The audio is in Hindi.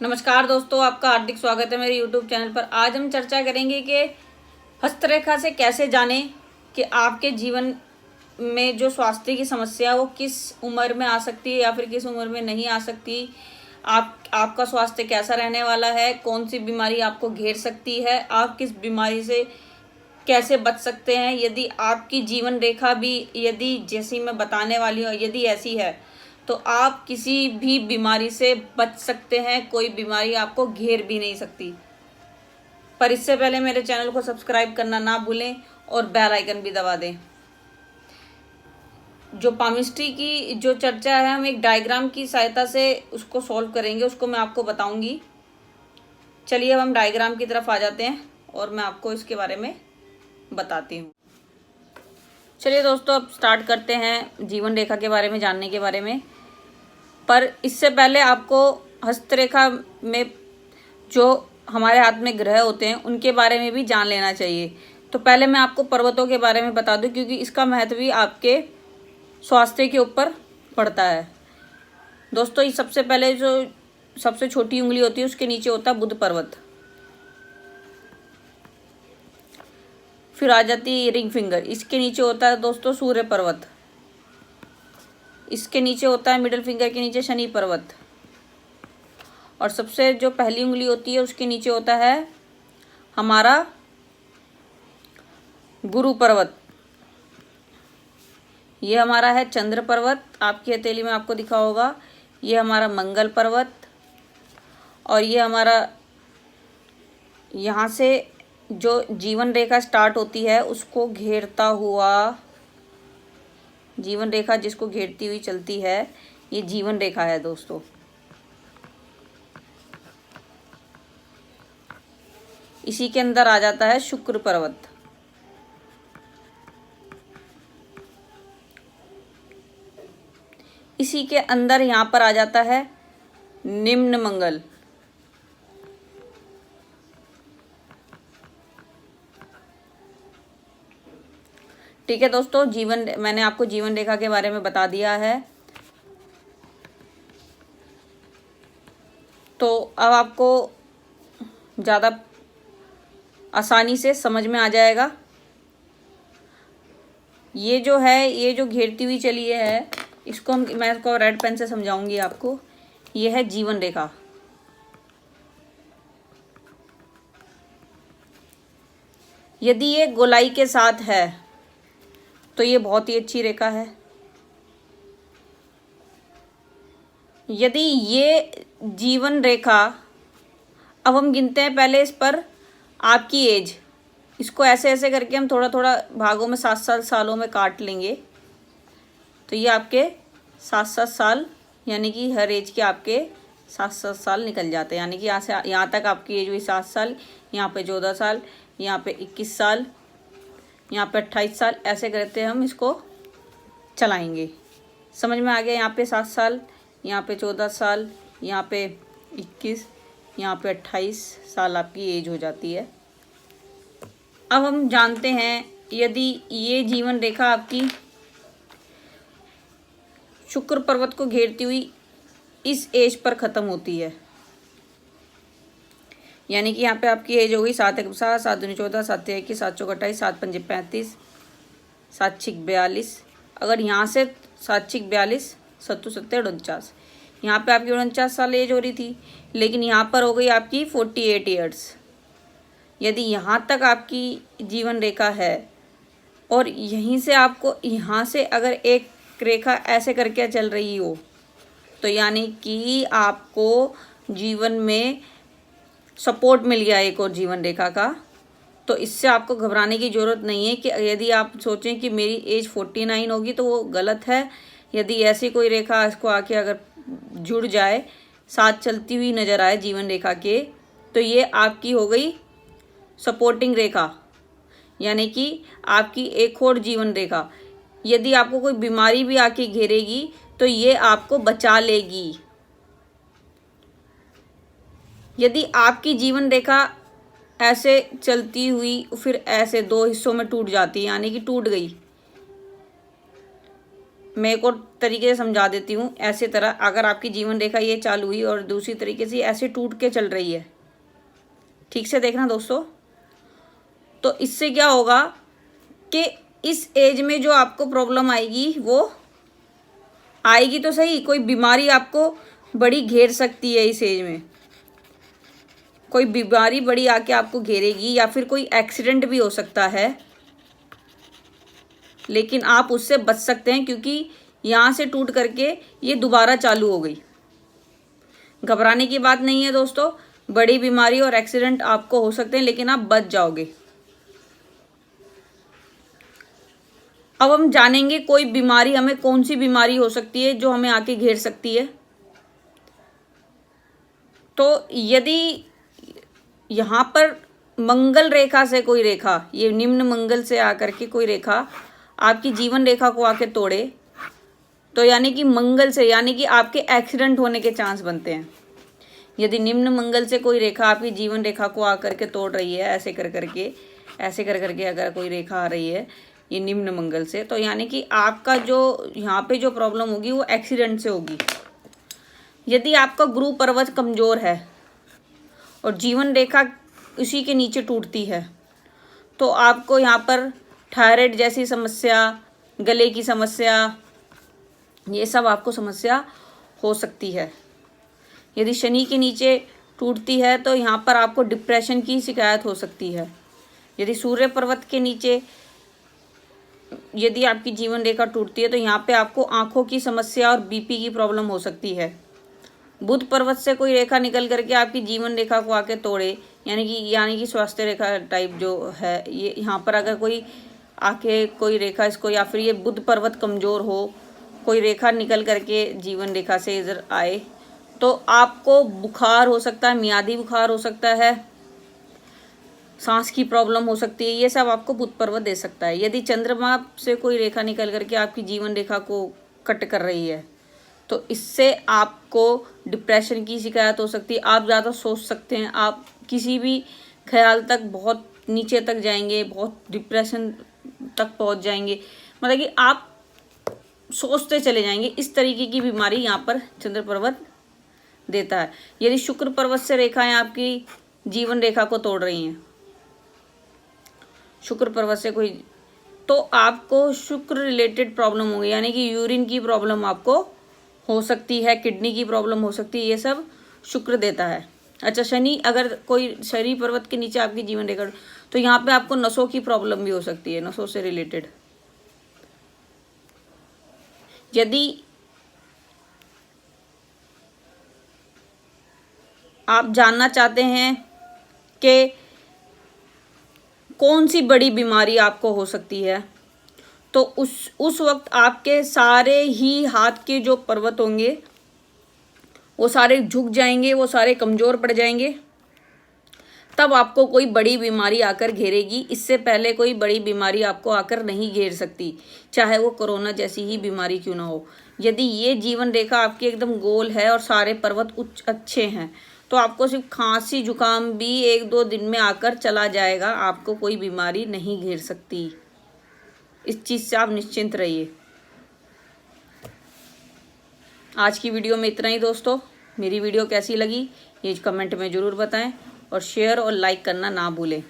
नमस्कार दोस्तों, आपका हार्दिक स्वागत है मेरे YouTube चैनल पर। आज हम चर्चा करेंगे कि हस्तरेखा से कैसे जानें कि आपके जीवन में जो स्वास्थ्य की समस्या है वो किस उम्र में आ सकती है या फिर किस उम्र में नहीं आ सकती। आपका स्वास्थ्य कैसा रहने वाला है, कौन सी बीमारी आपको घेर सकती है, आप किस बीमारी से कैसे बच सकते हैं। यदि आपकी जीवन रेखा भी यदि जैसी मैं बताने वाली हूँ यदि ऐसी है तो आप किसी भी बीमारी से बच सकते हैं, कोई बीमारी आपको घेर भी नहीं सकती। पर इससे पहले मेरे चैनल को सब्सक्राइब करना ना भूलें और बेल आइकन भी दबा दें। जो पामिस्ट्री की जो चर्चा है हम एक डायग्राम की सहायता से उसको सॉल्व करेंगे, उसको मैं आपको बताऊंगी। चलिए अब हम डायग्राम की तरफ आ जाते हैं और मैं आपको इसके बारे में बताती हूँ। चलिए दोस्तों, अब स्टार्ट करते हैं जीवन रेखा के बारे में जानने के बारे में। पर इससे पहले आपको हस्तरेखा में जो हमारे हाथ में ग्रह होते हैं उनके बारे में भी जान लेना चाहिए। तो पहले मैं आपको पर्वतों के बारे में बता दूं, क्योंकि इसका महत्व भी आपके स्वास्थ्य के ऊपर पड़ता है। दोस्तों, ये सबसे पहले जो सबसे छोटी उंगली होती है उसके नीचे होता है बुध पर्वत, फिर आ जाती है रिंग फिंगर। इसके नीचे होता है दोस्तों सूर्य पर्वत, इसके नीचे होता है मिडिल फिंगर के नीचे शनि पर्वत, और सबसे जो पहली उंगली होती है उसके नीचे होता है हमारा गुरु पर्वत। ये हमारा है चंद्र पर्वत, आपकी हथेली में आपको दिखा होगा। ये हमारा मंगल पर्वत, और ये हमारा यहाँ से जो जीवन रेखा स्टार्ट होती है उसको घेरता हुआ, जीवन रेखा जिसको घेरती हुई चलती है, ये जीवन रेखा है दोस्तों। इसी के अंदर आ जाता है शुक्र पर्वत। इसी के अंदर यहाँ पर आ जाता है निम्न मंगल। ठीक है दोस्तों, मैंने आपको जीवन रेखा के बारे में बता दिया है। तो अब आपको ज़्यादा आसानी से समझ में आ जाएगा। ये जो है, ये जो घेरती हुई चली है, इसको मैं इसको रेड पेन से समझाऊंगी आपको। ये है जीवन रेखा। यदि ये गोलाई के साथ है तो ये बहुत ही अच्छी रेखा है। यदि ये जीवन रेखा, अब हम गिनते हैं पहले इस पर आपकी एज, इसको ऐसे ऐसे करके हम थोड़ा थोड़ा भागों में 7-7 सालों में काट लेंगे। तो ये आपके 7-7 साल, यानी कि हर एज के आपके 7-7 साल निकल जाते हैं। यानी कि यहाँ से यहाँ तक आपकी एज हुई 7 साल, यहाँ पे 14 साल, यहाँ पे 21 साल, यहाँ पे 28 साल, ऐसे करते हम इसको चलाएंगे। समझ में आ गया? यहाँ पे 7 साल, यहाँ पे 14 साल, यहाँ पे 21, यहाँ पे 28 साल आपकी एज हो जाती है। अब हम जानते हैं, यदि ये जीवन रेखा आपकी शुक्र पर्वत को घेरती हुई इस एज पर ख़त्म होती है, यानी कि यहाँ पे आपकी एज होगी 7 7 7 दूनी 14, 7 21, 7 चौक 28, 7 पंजे 35, 7 छिक 42। अगर यहाँ से 7 छिक 42, 7 7 49, यहाँ पे आपकी 49 साल एज हो रही थी, लेकिन यहाँ पर हो गई आपकी 48 ईयर्स। यदि यहाँ तक आपकी जीवन रेखा है और यहीं से आपको, यहाँ से अगर एक रेखा ऐसे करके चल रही हो, तो यानी कि आपको जीवन में सपोर्ट मिल गया एक और जीवन रेखा का। तो इससे आपको घबराने की ज़रूरत नहीं है कि यदि आप सोचें कि मेरी एज 49 होगी तो वो गलत है। यदि ऐसी कोई रेखा इसको आके अगर जुड़ जाए, साथ चलती हुई नज़र आए जीवन रेखा के, तो ये आपकी हो गई सपोर्टिंग रेखा, यानी कि आपकी एक और जीवन रेखा। यदि आपको कोई बीमारी भी आके घेरेगी तो ये आपको बचा लेगी। यदि आपकी जीवन रेखा ऐसे चलती हुई फिर ऐसे 2 हिस्सों में टूट जाती है, यानी कि टूट गई, मैं एक और तरीके से समझा देती हूँ। ऐसे तरह अगर आपकी जीवन रेखा ये चालू हुई और दूसरी तरीके से ऐसे टूट के चल रही है, ठीक से देखना दोस्तों, तो इससे क्या होगा कि इस एज में जो आपको प्रॉब्लम आएगी वो आएगी तो सही, कोई बीमारी आपको बड़ी घेर सकती है। इस एज में कोई बीमारी बड़ी आके आपको घेरेगी या फिर कोई एक्सीडेंट भी हो सकता है, लेकिन आप उससे बच सकते हैं क्योंकि यहाँ से टूट करके ये दोबारा चालू हो गई। घबराने की बात नहीं है दोस्तों, बड़ी बीमारी और एक्सीडेंट आपको हो सकते हैं लेकिन आप बच जाओगे। अब हम जानेंगे कोई बीमारी, हमें कौन सी बीमारी हो सकती है जो हमें आके घेर सकती है। तो यदि यहाँ पर मंगल रेखा से कोई रेखा, ये निम्न मंगल से आकर के कोई रेखा आपकी जीवन रेखा को आके तोड़े, तो यानी कि मंगल से, यानी कि आपके एक्सीडेंट होने के चांस बनते हैं। यदि निम्न मंगल से कोई रेखा आपकी जीवन रेखा को आकर के तोड़ रही है, ऐसे कर करके अगर कोई रेखा आ रही है ये निम्न मंगल से, तो यानी कि आपका जो यहाँ पे जो प्रॉब्लम होगी वो एक्सीडेंट से होगी। यदि आपका गुरु पर्वत कमजोर है और जीवन रेखा उसी के नीचे टूटती है, तो आपको यहाँ पर थायराइड जैसी समस्या, गले की समस्या, ये सब आपको समस्या हो सकती है। यदि शनि के नीचे टूटती है तो यहाँ पर आपको डिप्रेशन की शिकायत हो सकती है। यदि सूर्य पर्वत के नीचे यदि आपकी जीवन रेखा टूटती है तो यहाँ पे आपको आंखों की समस्या और बीपी की प्रॉब्लम हो सकती है। बुध पर्वत से कोई रेखा निकल करके आपकी जीवन रेखा को आके तोड़े, यानी कि स्वास्थ्य रेखा टाइप जो है, ये यहाँ पर अगर कोई आके कोई रेखा इसको, या फिर ये बुध पर्वत कमजोर हो, कोई रेखा निकल करके जीवन रेखा से इधर आए, तो आपको बुखार हो सकता है, मियादी बुखार हो सकता है, सांस की प्रॉब्लम हो सकती है, ये सब आपको बुध पर्वत दे सकता है। यदि चंद्रमा से कोई रेखा निकल करके आपकी जीवन रेखा को कट कर रही है तो इससे आपको डिप्रेशन की शिकायत हो सकती है। आप ज़्यादा सोच सकते हैं, आप किसी भी ख्याल तक बहुत नीचे तक जाएंगे, बहुत डिप्रेशन तक पहुंच जाएंगे, मतलब कि आप सोचते चले जाएंगे। इस तरीके की बीमारी यहाँ पर चंद्र पर्वत देता है। यदि शुक्र पर्वत से रेखाएं आपकी जीवन रेखा को तोड़ रही हैं, शुक्र पर्वत से कोई, तो आपको शुक्र रिलेटेड प्रॉब्लम होगी, यानी कि यूरिन की प्रॉब्लम आपको हो सकती है, किडनी की प्रॉब्लम हो सकती है, ये सब शुक्र देता है। अच्छा, शनि, अगर कोई शनि पर्वत के नीचे आपकी जीवन रेखा, तो यहाँ पे आपको नसों की प्रॉब्लम भी हो सकती है, नसों से रिलेटेड। यदि आप जानना चाहते हैं कि कौन सी बड़ी बीमारी आपको हो सकती है, तो उस वक्त आपके सारे ही हाथ के जो पर्वत होंगे वो सारे झुक जाएंगे, वो सारे कमज़ोर पड़ जाएंगे, तब आपको कोई बड़ी बीमारी आकर घेरेगी। इससे पहले कोई बड़ी बीमारी आपको आकर नहीं घेर सकती, चाहे वो कोरोना जैसी ही बीमारी क्यों ना हो। यदि ये जीवन रेखा आपकी एकदम गोल है और सारे पर्वत उच्च अच्छे हैं, तो आपको सिर्फ खांसी जुकाम भी 1-2 दिन में आकर चला जाएगा, आपको कोई बीमारी नहीं घेर सकती। इस चीज़ से आप निश्चिंत रहिए। आज की वीडियो में इतना ही दोस्तों। मेरी वीडियो कैसी लगी ये कमेंट में ज़रूर बताएं और शेयर और लाइक करना ना भूलें।